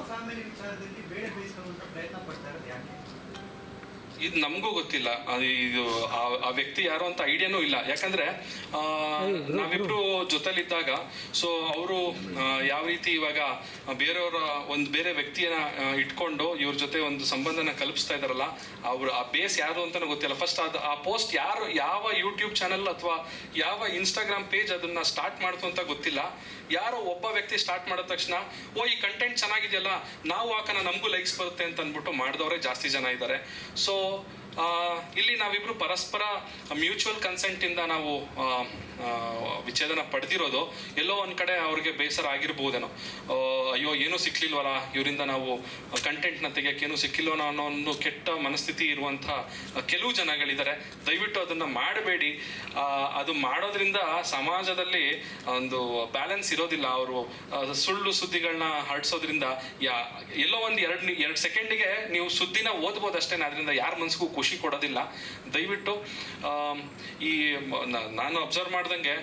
Family ವಿಚಾರದಲ್ಲಿ ಬೇಡ ಬೇಯಿಸ್ಕೊಳ್ಳುವಂತ ಪ್ರಯತ್ನ ಪಡ್ತಾ ಇರೋದು ಯಾಕೆ? ಇದು ನಮಗೂ ಗೊತ್ತಿಲ್ಲ. ಇದು ಆ ವ್ಯಕ್ತಿ ಯಾರು ಅಂತ ಐಡಿಯಾನೂ ಇಲ್ಲ. ಯಾಕಂದ್ರೆ ನಾವಿಬ್ರು ಜೊತೆಲಿದ್ದಾಗ ಸೊ ಅವರು ಯಾವ ರೀತಿ ಇವಾಗ ಬೇರೆಯವರ ಒಂದು ಬೇರೆ ವ್ಯಕ್ತಿಯನ್ನ ಇಟ್ಕೊಂಡು ಇವ್ರ ಜೊತೆ ಒಂದು ಸಂಬಂಧನ ಕಲ್ಪಿಸ್ತಾ ಇದಾರಲ್ಲ, ಅವ್ರು ಆ ಬೇಸ್ ಯಾರು ಅಂತಾನು ಗೊತ್ತಿಲ್ಲ. ಫಸ್ಟ್ ಆ ಪೋಸ್ಟ್ ಯಾರು, ಯಾವ ಯೂಟ್ಯೂಬ್ ಚಾನಲ್ ಅಥವಾ ಯಾವ ಇನ್ಸ್ಟಾಗ್ರಾಮ್ ಪೇಜ್ ಅದನ್ನ ಸ್ಟಾರ್ಟ್ ಮಾಡ್ತು ಅಂತ ಗೊತ್ತಿಲ್ಲ. ಯಾರೋ ಒಬ್ಬ ವ್ಯಕ್ತಿ ಸ್ಟಾರ್ಟ್ ಮಾಡಿದ ತಕ್ಷಣ ಈ ಕಂಟೆಂಟ್ ಚೆನ್ನಾಗಿದೆಯಲ್ಲ, ನಾವು ಹಾಕೋಣ, ನಮಗೂ ಲೈಕ್ಸ್ ಬರುತ್ತೆ ಅಂತ ಅಂದ್ಬಿಟ್ಟು ಮಾಡಿದವರೇ ಜಾಸ್ತಿ ಜನ ಇದ್ದಾರೆ. ಸೊ ಇಲ್ಲಿ ನಾವಿಬ್ರು ಪರಸ್ಪರ ಮ್ಯೂಚುವಲ್ ಕನ್ಸೆಂಟ್ ಇಂದ ನಾವು ವಿಚ್ಛೇದನ ಪಡೆದಿರೋದು. ಎಲ್ಲೋ ಒಂದ್ ಕಡೆ ಅವ್ರಿಗೆ ಬೇಸರ ಆಗಿರ್ಬೋದೇನೋ, ಅಯ್ಯೋ ಏನೂ ಸಿಕ್ಲಿಲ್ವಲ್ಲ ಇವರಿಂದ, ನಾವು ಕಂಟೆಂಟ್ನ ತೆಗಿಯಕ್ಕೆ ಏನೂ ಸಿಕ್ಕಿಲ್ವನೋ ಅನ್ನೋ ಒಂದು ಕೆಟ್ಟ ಮನಸ್ಥಿತಿ ಇರುವಂಥ ಕೆಲವು ಜನಗಳಿದ್ದಾರೆ. ದಯವಿಟ್ಟು ಅದನ್ನು ಮಾಡಬೇಡಿ. ಅದು ಮಾಡೋದ್ರಿಂದ ಸಮಾಜದಲ್ಲಿ ಒಂದು ಬ್ಯಾಲೆನ್ಸ್ ಇರೋದಿಲ್ಲ. ಅವರು ಸುಳ್ಳು ಸುದ್ದಿಗಳನ್ನ ಹರಡಿಸೋದ್ರಿಂದ ಎಲ್ಲೋ ಒಂದು ಎರಡು ಸೆಕೆಂಡಿಗೆ ನೀವು ಸುದ್ದಿನ ಓದ್ಬೋದು ಅಷ್ಟೇ, ಅದರಿಂದ ಯಾರ ಮನಸ್ಸಿಗೂ ಖುಷಿ ಕೊಡೋದಿಲ್ಲ. ದಯವಿಟ್ಟು ನಾನು ಅಬ್ಸರ್ವ್ ಮಾಡ್ದಂಗೆ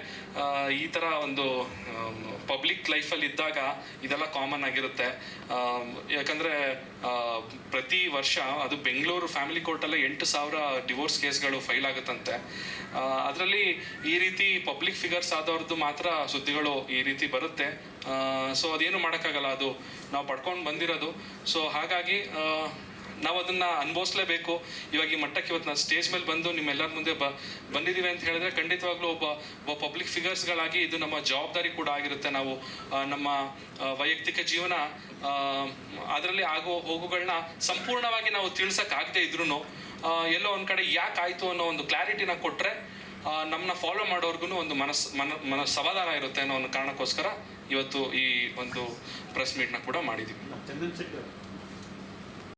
ಈ ಥರ ಒಂದು ಪಬ್ಲಿಕ್ ಲೈಫಲ್ಲಿ ಇದ್ದಾಗ ಇದೆಲ್ಲ ಕಾಮನ್ ಆಗಿರುತ್ತೆ. ಯಾಕಂದರೆ ಪ್ರತಿ ವರ್ಷ ಅದು ಬೆಂಗಳೂರು ಫ್ಯಾಮಿಲಿ ಕೋರ್ಟಲ್ಲೇ 8,000 ಡಿವೋರ್ಸ್ ಕೇಸ್ಗಳು ಫೈಲ್ ಆಗುತ್ತಂತೆ. ಅದರಲ್ಲಿ ಈ ರೀತಿ ಪಬ್ಲಿಕ್ ಫಿಗರ್ಸ್ ಆದವ್ರದ್ದು ಮಾತ್ರ ಸುದ್ದಿಗಳು ಈ ರೀತಿ ಬರುತ್ತೆ. ಸೊ ಅದೇನು ಮಾಡೋಕ್ಕಾಗಲ್ಲ, ಅದು ನಾವು ಪಡ್ಕೊಂಡು ಬಂದಿರೋದು. ಸೊ ಹಾಗಾಗಿ ನಾವು ಅದನ್ನ ಅನುಭವಿಸ್ಲೇಬೇಕು. ಇವಾಗ ಈ ಮಟ್ಟಕ್ಕೆ ಇವತ್ತು ನಾನು ಸ್ಟೇಜ್ ಮೇಲೆ ಬಂದು ನಿಮ್ಮೆಲ್ಲರ ಮುಂದೆ ಬಂದಿದ್ದೀವಿ ಅಂತ ಹೇಳಿದ್ರೆ ಖಂಡಿತವಾಗ್ಲೂ ಒಬ್ಬ ಪಬ್ಲಿಕ್ ಫಿಗರ್ಸ್ಗಳಾಗಿ ಇದು ನಮ್ಮ ಜವಾಬ್ದಾರಿ ಕೂಡ ಆಗಿರುತ್ತೆ. ನಾವು ನಮ್ಮ ವೈಯಕ್ತಿಕ ಜೀವನ ಅದರಲ್ಲಿ ಆಗೋ ಹೋಗುಗಳನ್ನ ಸಂಪೂರ್ಣವಾಗಿ ನಾವು ತಿಳಿಸೋಕ್ಕಾಗದೇ ಇದ್ರೂ ಎಲ್ಲೋ ಒಂದು ಕಡೆ ಯಾಕೆ ಆಯಿತು ಅನ್ನೋ ಒಂದು ಕ್ಲಾರಿಟಿನ ಕೊಟ್ಟರೆ ನಮ್ಮನ್ನ ಫಾಲೋ ಮಾಡೋರ್ಗು ಒಂದು ಮನಸ್ ಸಮಾಧಾನ ಇರುತ್ತೆ ಅನ್ನೋ ಒಂದು ಕಾರಣಕ್ಕೋಸ್ಕರ ಇವತ್ತು ಈ ಒಂದು ಪ್ರೆಸ್ ಮೀಟ್ನ ಕೂಡ ಮಾಡಿದ್ದೀವಿ.